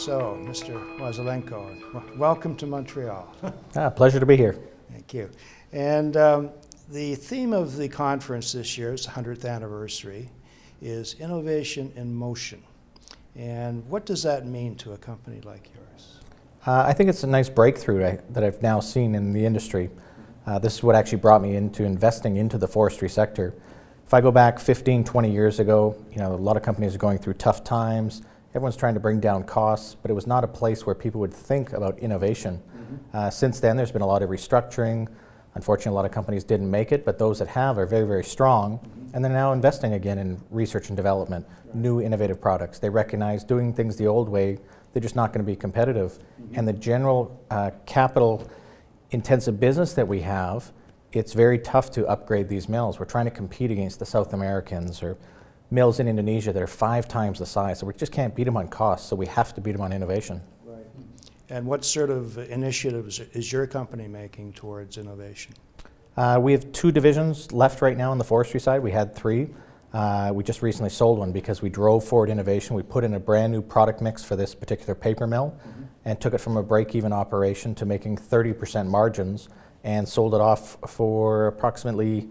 So, Mr. Wasilenkoff, welcome to Montreal. Pleasure to be here. Thank you. And the theme of the conference this year, it's the 100th anniversary, is Innovation in Motion. And what does that mean to a company like yours? I think it's a nice breakthrough that I've now seen in the industry. This is what actually brought me into investing into the forestry sector. If I go back 15, 20 years ago, a lot of companies are going through tough times. Everyone's trying to bring down costs, but it was not a place where people would think about innovation. Since then, there's been a lot of restructuring. Unfortunately, a lot of companies didn't make it, but those that have are very, very strong. And they're now investing again in research and development, new innovative products. They recognize doing things the old way, they're just not going to be competitive. And the general capital intensive business that we have, it's very tough to upgrade these mills. We're trying to compete against the South Americans or mills in Indonesia that are 5 times the size. So we just can't beat them on cost, so we have to beat them on innovation. Right. And what sort of initiatives is your company making towards innovation? We have 2 divisions left right now on the forestry side. We had 3. We just recently sold one because we drove forward innovation. We put in a brand new product mix for this particular paper mill and took it from a break-even operation to making 30% margins and sold it off for approximately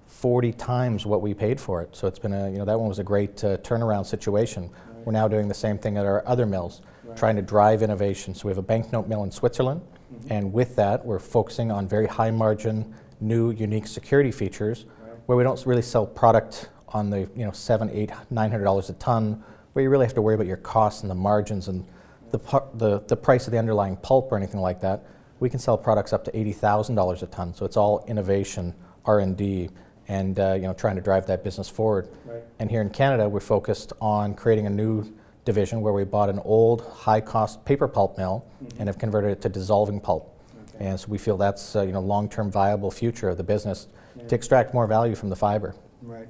40 times what we paid for it. So it's been that one was a great turnaround situation. Right. We're now doing the same thing at our other mills, trying to drive innovation. So we have a banknote mill in Switzerland, and with that, we're focusing on very high margin, new, unique security features, where we don't really sell product on the $700, $800, $900 a ton, where you really have to worry about your costs and the margins and the price of the underlying pulp or anything like that. We can sell products up to $80,000 a ton. So it's all innovation, R&D, and trying to drive that business forward. Right. And here in Canada, we're focused on creating a new division where we bought an old, high-cost paper pulp mill and have converted it to dissolving pulp. Okay. And so we feel that's long-term viable future of the business to extract more value from the fiber. Right.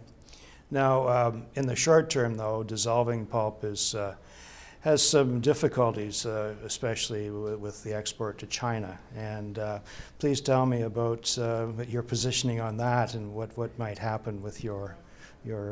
Now, in the short term, though, dissolving pulp has some difficulties, especially with the export to China. And please tell me about your positioning on that and what might happen with your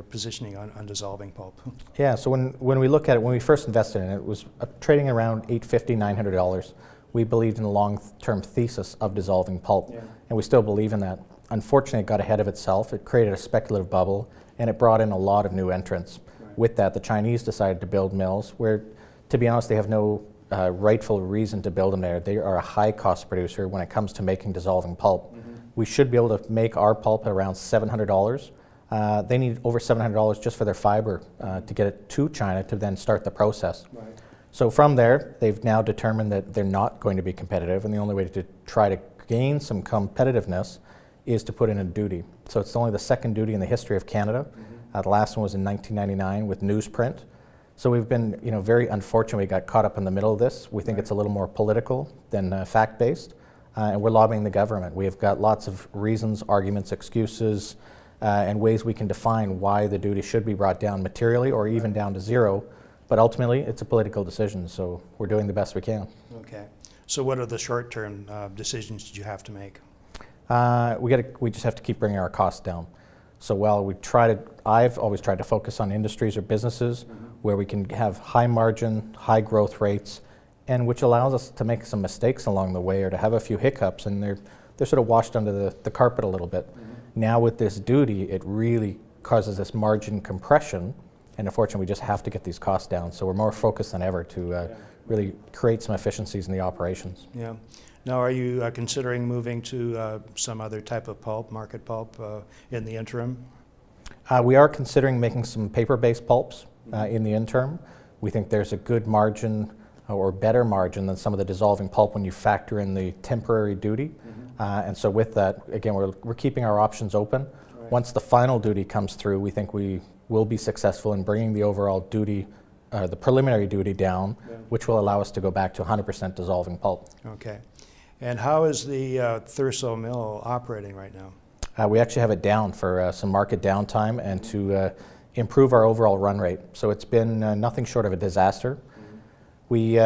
positioning on dissolving pulp. Yeah, so when we look at it, when we first invested in it, it was trading around $850, $900. We believed in the long-term thesis of dissolving pulp, and we still believe in that. Unfortunately, it got ahead of itself. It created a speculative bubble, and it brought in a lot of new entrants. Right. With that, the Chinese decided to build mills where, to be honest, they have no rightful reason to build them there. They are a high-cost producer when it comes to making dissolving pulp. We should be able to make our pulp at around $700. They need over $700 just for their fiber to get it to China to then start the process. Right. So from there, they've now determined that they're not going to be competitive, and the only way to try to gain some competitiveness is to put in a duty. So it's only the second duty in the history of Canada. The last one was in 1999 with newsprint. So we've been, very unfortunate we got caught up in the middle of this. We think it's a little more political than fact-based, and we're lobbying the government. We have got lots of reasons, arguments, excuses, and ways we can define why the duty should be brought down materially or even down to zero, but ultimately it's a political decision, so we're doing the best we can. Okay. So what are the short-term decisions that you have to make? We just have to keep bringing our costs down. So while I've always tried to focus on industries or businesses where we can have high margin, high growth rates, and which allows us to make some mistakes along the way or to have a few hiccups, and they're sort of washed under the carpet a little bit. Now with this duty, it really causes this margin compression, and unfortunately we just have to get these costs down. So we're more focused than ever to really create some efficiencies in the operations. Yeah. Now, are you considering moving to some other type of pulp, market pulp, in the interim? We are considering making some paper-based pulps in the interim. We think there's a good margin or better margin than some of the dissolving pulp when you factor in the temporary duty. And so with that, again, we're keeping our options open. Right. Once the final duty comes through, we think we will be successful in bringing the overall duty, the preliminary duty down, which will allow us to go back to 100% dissolving pulp. Okay. And how is the Thurso mill operating right now? We actually have it down for some market downtime and to improve our overall run rate. So it's been nothing short of a disaster. We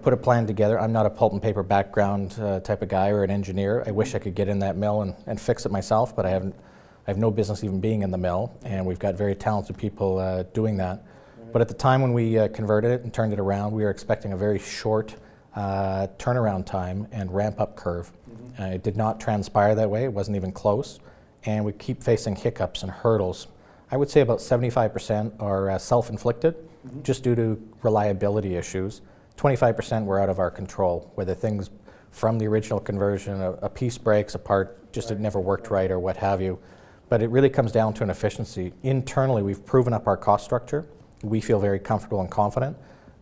put a plan together. I'm not a pulp and paper background type of guy or an engineer. I wish I could get in that mill and fix it myself, but I have no business even being in the mill, and we've got very talented people doing that. But at the time when we converted it and turned it around, we were expecting a very short turnaround time and ramp-up curve. It did not transpire that way. It wasn't even close. And we keep facing hiccups and hurdles. I would say about 75% are self-inflicted, just due to reliability issues. 25% were out of our control, whether things from the original conversion, a piece breaks apart, just it never worked right or what have you. But it really comes down to an efficiency. Internally, we've proven up our cost structure. We feel very comfortable and confident.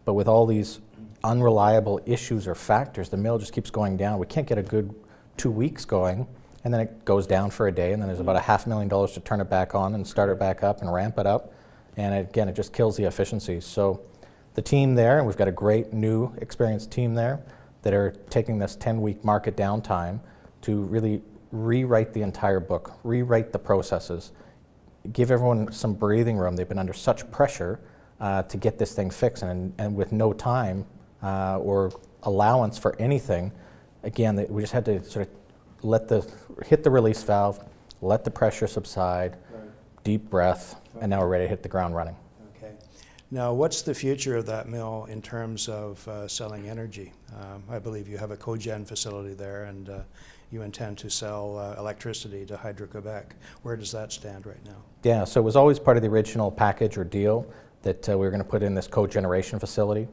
But with all these unreliable issues or factors, the mill just keeps going down. We can't get a good 2 weeks going, and then it goes down for a day, and then there's about $500,000 to turn it back on and start it back up and ramp it up. And again, it just kills the efficiencies. So the team there, and we've got a great new experienced team there that are taking this 10-week market downtime to really rewrite the entire book, rewrite the processes, give everyone some breathing room. They've been under such pressure to get this thing fixed, and with no time or allowance for anything. Again, we just had to sort of hit the release valve, let the pressure subside, deep breath, and now we're ready to hit the ground running. Okay. Now, what's the future of that mill in terms of selling energy? I believe you have a cogen facility there, and you intend to sell electricity to Hydro-Quebec. Where does that stand right now? Yeah, so it was always part of the original package or deal that we were going to put in this cogeneration facility.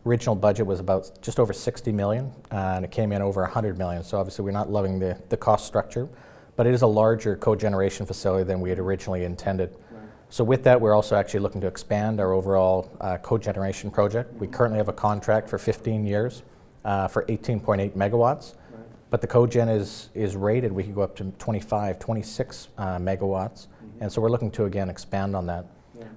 Original budget was about just over 60 million, and it came in over 100 million. So obviously we're not loving the cost structure, but it is a larger cogeneration facility than we had originally intended. Right. So with that, we're also actually looking to expand our overall cogeneration project. We currently have a contract for 15 years for 18.8 megawatts, but the cogen is rated. We could go up to 25, 26 megawatts, and so we're looking to again expand on that.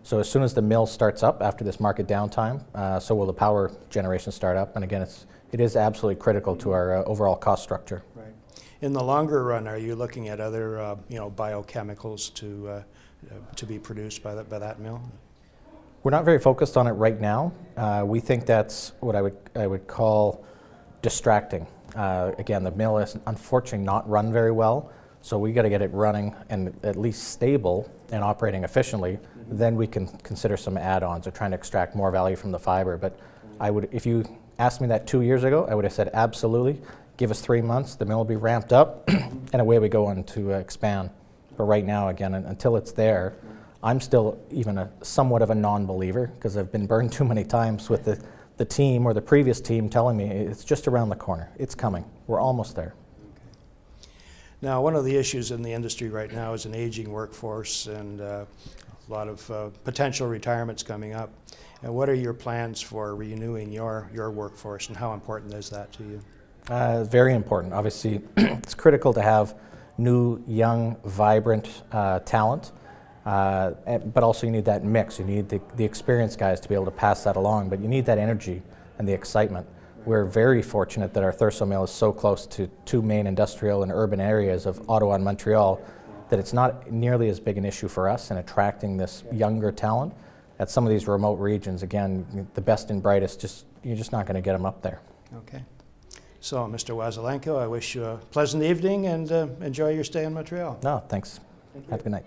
So as soon as the mill starts up after this market downtime, so will the power generation start up. And again, it is absolutely critical to our overall cost structure. Right. In the longer run, are you looking at other biochemicals to be produced by that mill? We're not very focused on it right now. We think that's what I would call distracting. Again, the mill is unfortunately not run very well. So we got to get it running and at least stable and operating efficiently. Then we can consider some add-ons or trying to extract more value from the fiber. But if you asked me that 2 years ago, I would have said absolutely. Give us 3 months, the mill will be ramped up, and away we go on to expand. But right now, again, until it's there, I'm still even somewhat of a non-believer because I've been burned too many times with the team or the previous team telling me it's just around the corner. It's coming. We're almost there. Now, one of the issues in the industry right now is an aging workforce and a lot of potential retirements coming up. And what are your plans for renewing your workforce, and how important is that to you? Very important. Obviously, it's critical to have new, young, vibrant talent, but also you need that mix. You need the experienced guys to be able to pass that along, but you need that energy and the excitement. We're very fortunate that our Thurso mill is so close to two main industrial and urban areas of Ottawa and Montreal that it's not nearly as big an issue for us in attracting this younger talent. At some of these remote regions, again, the best and brightest, you're just not going to get them up there. Okay. So, Mr. Wasilenkoff, I wish you a pleasant evening and enjoy your stay in Montreal. No, thanks. Have a good night.